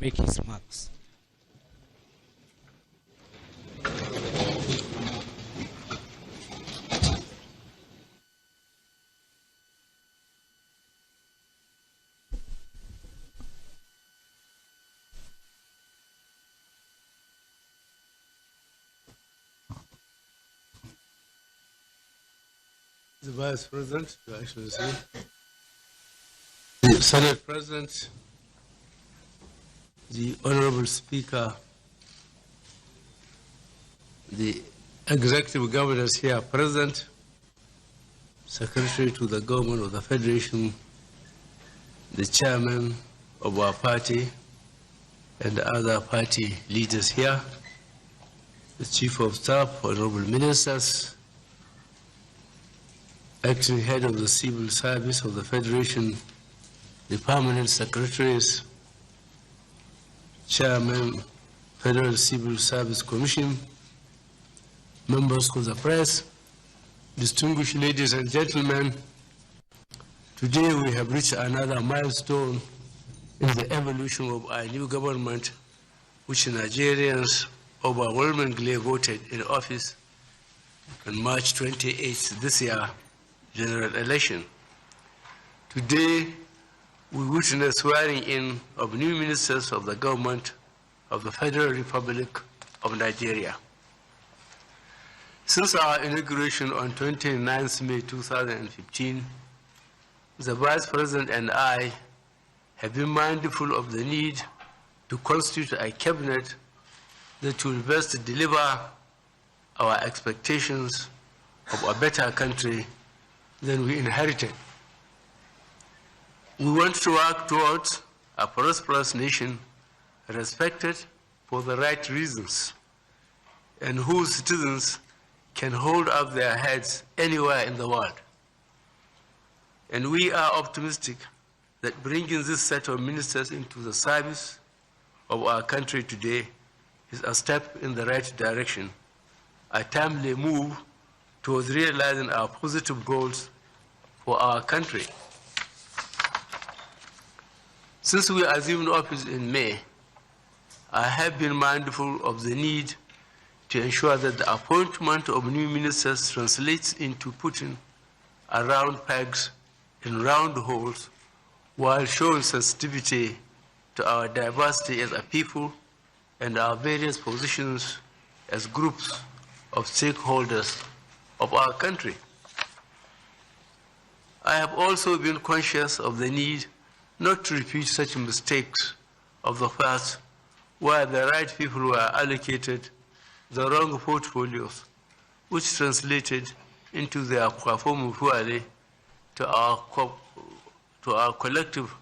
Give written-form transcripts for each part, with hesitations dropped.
make his marks. The Vice President, Your Excellency, the Senate President, the Honorable Speaker, the Executive Governors here present, Secretary to the Government of the Federation, the Chairman of our party, and other party leaders here, the Chief of Staff, Honorable Ministers, Acting Head of the Civil Service of the Federation, the Permanent Secretaries, Chairman, Federal Civil Service Commission, members of the press, distinguished ladies and gentlemen, today we have reached another milestone in the evolution of our new government, which Nigerians overwhelmingly voted in office on March 28th this year, general election. Today, we witness swearing in of new ministers of the government of the Federal Republic of Nigeria. Since our inauguration on 29th May 2015, the Vice President and I have been mindful of the need to constitute a cabinet that will best deliver our expectations of a better country than we inherited. We want to work towards a prosperous nation respected for the right reasons and whose citizens can hold up their heads anywhere in the world. And we are optimistic that bringing this set of ministers into the service of our country today is a step in the right direction, a timely move towards realizing our positive goals for our country. Since we assumed office in May, I have been mindful of the need to ensure that the appointment of new ministers translates into putting a round pegs in round holes while showing sensitivity to our diversity as a people and our various positions as groups of stakeholders of our country. I have also been conscious of the need not to repeat such mistakes of the past where the right people were allocated the wrong portfolios, which translated into their performing poorly to our collective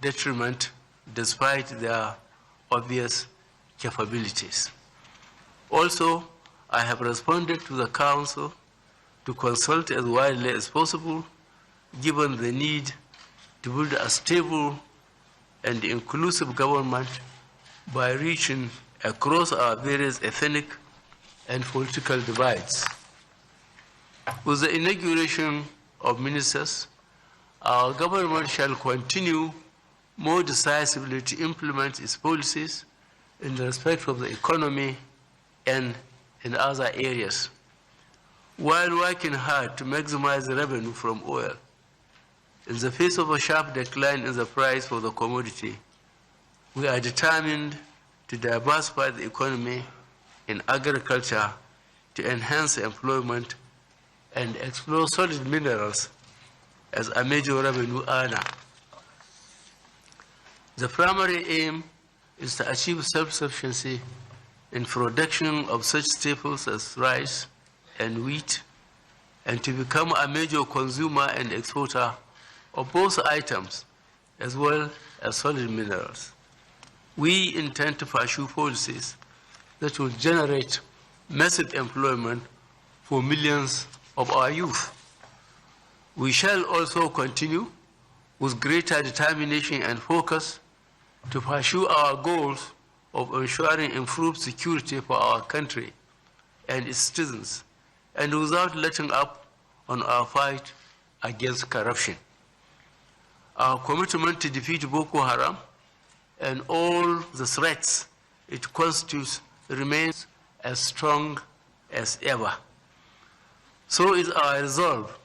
detriment despite their obvious capabilities. Also, I have responded to the Council to consult as widely as possible given the need to build a stable and inclusive government by reaching across our various ethnic and political divides. With the inauguration of ministers, our government shall continue more decisively to implement its policies in respect of the economy and in other areas, while working hard to maximize the revenue from oil. In the face of a sharp decline in the price for the commodity, we are determined to diversify the economy in agriculture to enhance employment and explore solid minerals as a major revenue earner. The primary aim is to achieve self-sufficiency in production of such staples as rice and wheat, and to become a major consumer and exporter of both items as well as solid minerals. We intend to pursue policies that will generate massive employment for millions of our youth. We shall also continue with greater determination and focus to pursue our goals of ensuring improved security for our country and its citizens, and without letting up on our fight against corruption. Our commitment to defeat Boko Haram and all the threats it constitutes remains as strong as ever. So is our resolve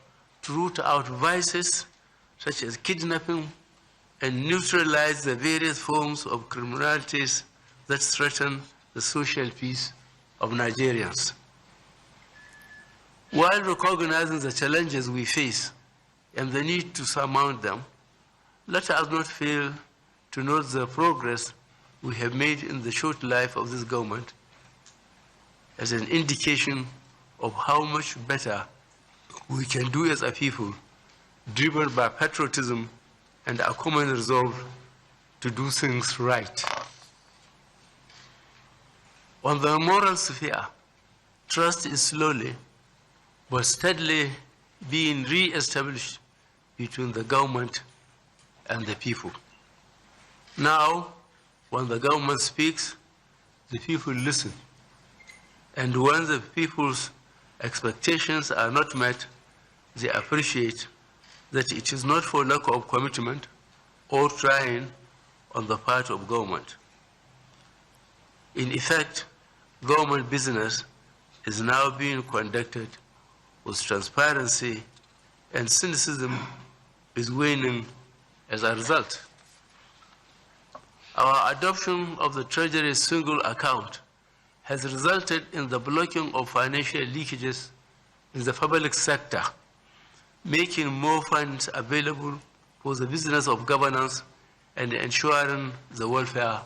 to root out vices such as kidnapping and neutralize the various forms of criminalities that threaten the social peace of Nigerians. While recognizing the challenges we face and the need to surmount them, let us not fail to note the progress we have made in the short life of this government as an indication of how much better we can do as a people, driven by patriotism and a common resolve to do things right. On the moral sphere, trust is slowly but steadily being re-established between the government and the people. Now, when the government speaks, the people listen. And when the people's expectations are not met, they appreciate that it is not for lack of commitment or trying on the part of government. In effect, government business is now being conducted with transparency, and cynicism is waning as a result. Our adoption of the Treasury's single account has resulted in the blocking of financial leakages in the public sector, making more funds available for the business of governance and ensuring the welfare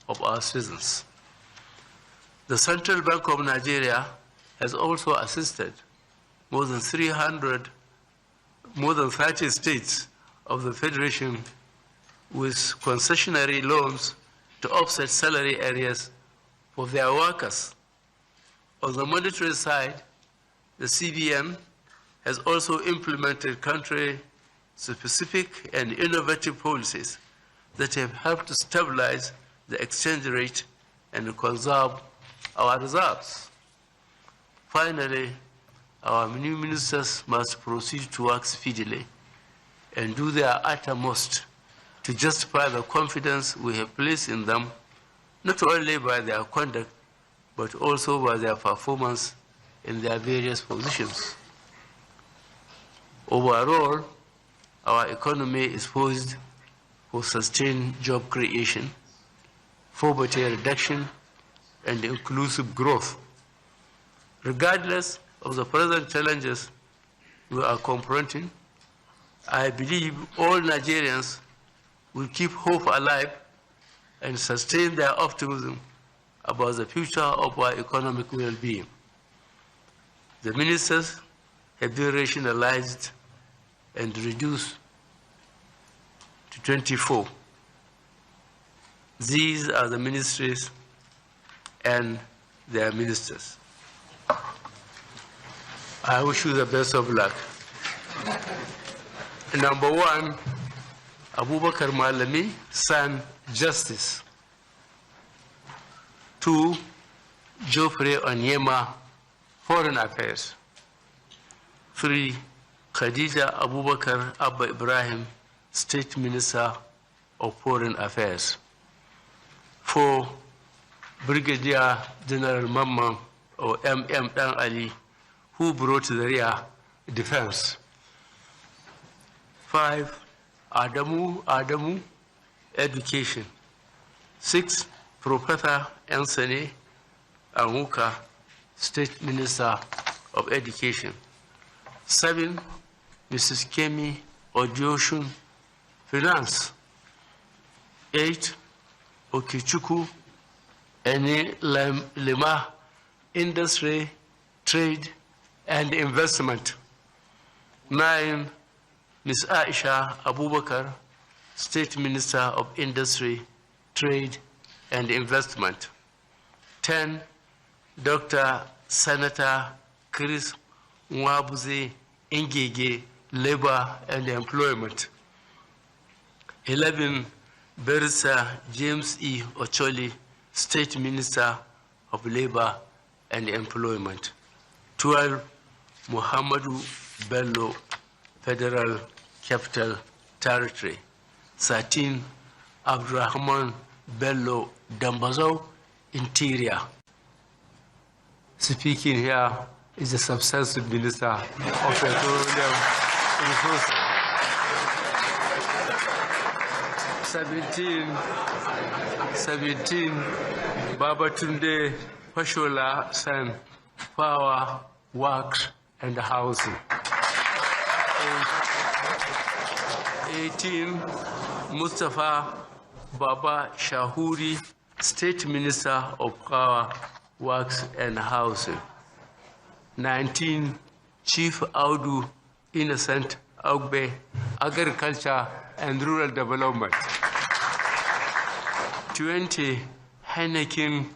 of our citizens. The Central Bank of Nigeria has also assisted more than 30 states of the Federation with concessionary loans to offset salary areas for their workers. On the monetary side, the CBN has also implemented country-specific and innovative policies that have helped to stabilize the exchange rate and conserve our reserves. Finally, our new ministers must proceed to work speedily and do their uttermost to justify the confidence we have placed in them, not only by their conduct, but also by their performance in their various positions. Overall, our economy is poised for sustained job creation, poverty reduction, and inclusive growth. Regardless of the present challenges we are confronting, I believe all Nigerians will keep hope alive and sustain their optimism about the future of our economic well-being. The ministers have been rationalized and reduced to 24. These are the ministries and their ministers. I wish you the best of luck. Number one, Abubakar Malami, San Justice. 2, Geoffrey Onyema, Foreign Affairs. 3, Khadija Abubakar Abba Ibrahim, State Minister of Foreign Affairs. 4, Brigadier General Mamman, or M.M. Dan Ali, who brought the rear defense. 5, Adamu, Education. 6, Professor Anthony Amuka, State Minister of Education. 7, Mrs. Kemi Odioshun, Finance. 8, Okichuku Eni Lema, Industry, Trade, and Investment. 9, Ms. Aisha Abubakar, State Minister of Industry, Trade, and Investment. 10, Dr. Senator Chris Nwabuzi Ngige, Labor and Employment. 11, Barrister James E. Ocholi, State Minister of Labor and Employment. 12, Muhammadu Bello, Federal Capital Territory. 13, Abdurrahman Bello Dambazau, Interior. Speaking here is the Substantive Minister of Petroleum Resources. 17, Babatunde Fashola San, Power, Works and Housing. 18, Mustafa Baba Shahuri, State Minister of Power, Works and Housing. 19, Chief Audu Innocent Augbe, Agriculture and Rural Development. 20, Heineken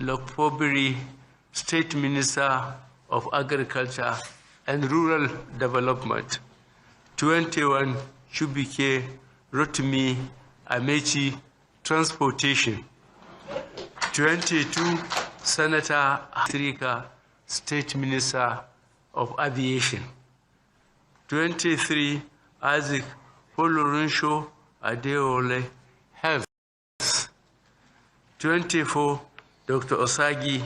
Lokpobiri, State Minister of Agriculture and Rural Development. 21, Chubike Rotimi Amechi, Transportation. 22, Senator Afrika, State Minister of Aviation. 23, Isaac Olorunsho Adeole, Health. 24, Dr. Osagi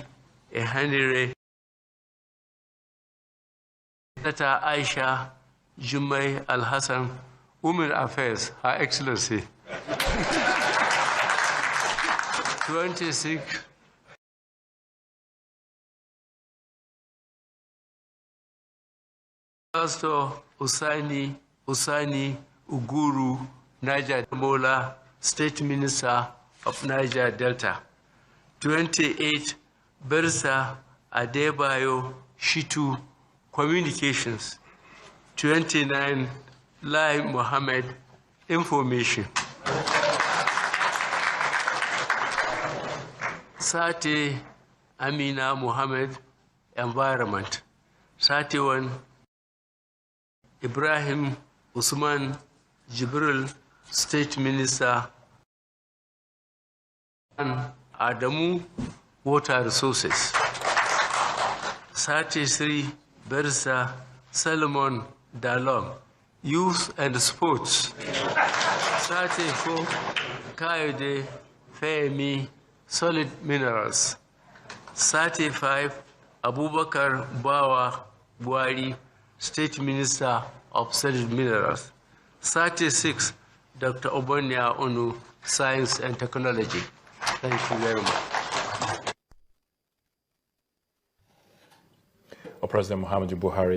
Ehanire, Senator Aisha Jumai Al-Hassan, Women Affairs, Her Excellency. 26, Pastor Usani Uguru Niger Mola, State Minister of Niger Delta. 28, Bersa Adebayo Shitu, Communications. 29, Lai Mohammed, Information. 30, Amina Mohammed, Environment. 31, Ibrahim Usman Jibril, State Minister. Adamu, Water Resources. 33, Bersa Solomon Dalom, Youth and Sports. 34, Kayode Femi, Solid Minerals. 35, Abubakar Bawa Buhari, State Minister of Solid Minerals. 36, Dr. Obonia Onu, Science and Technology. Thank you very much. President Muhammadu Buhari